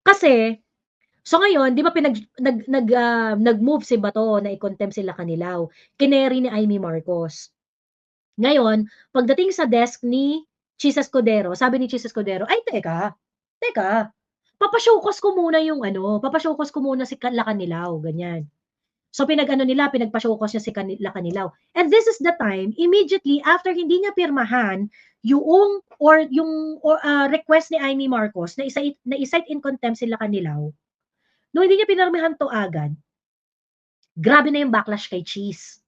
Kasi, so ngayon 'di ba nag-move si Bato na i-contempt si Lacanilaw, kineri ni Imee Marcos. Ngayon, pagdating sa desk ni Chis Escudero, sabi ni Chis Escudero, "Ay teka, papa-showcause ko muna yung ano, papa-showcause ko muna si Lacanilaw," ganyan. So pinag-ano nila, pinagpa-showcause niya si Lacanilaw. And this is the time, immediately after hindi niya pirmahan yung request ni Imee Marcos na i-cite in contempt si Lacanilaw, no hindi niya pinirmahan 'to agad, grabe na yung backlash kay Chis.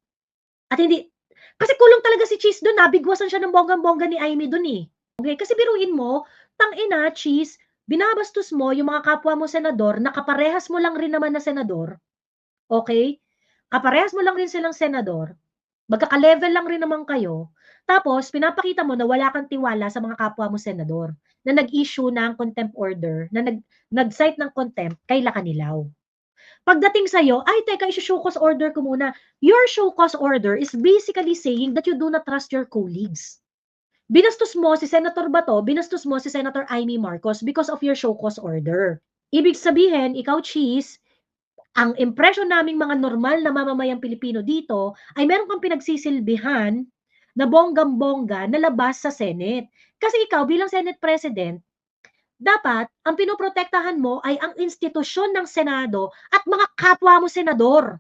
At hindi kasi kulong talaga si Chis dun, nabigwasan siya ng bonggang-bongga ni Imee dun, eh. Okay, kasi biruin mo, tang-ina, Chis, binabastos mo yung mga kapwa mo senador na kaparehas mo lang rin naman na senador, okay? Kaparehas mo lang rin silang senador, magkaka-level lang rin naman kayo, tapos pinapakita mo na wala kang tiwala sa mga kapwa mo senador na nag-issue ng contempt order, na nag-cite ng contempt kay Lacanilaw. Pagdating sa'yo, "Ay teka, i-sho-show cause order ko muna." Your show cause order is basically saying that you do not trust your colleagues. Binastos mo si Senator Bato, binastos mo si Senator Imee Marcos because of your show cause order. Ibig sabihin, ikaw, Cheese, ang impression naming mga normal na mamamayang Pilipino dito ay meron kang pinagsisilbihan na bonggang-bongga na labas sa Senate. Kasi ikaw bilang Senate President, dapat ang pinoprotektahan mo ay ang institusyon ng Senado at mga kapwa mo senador.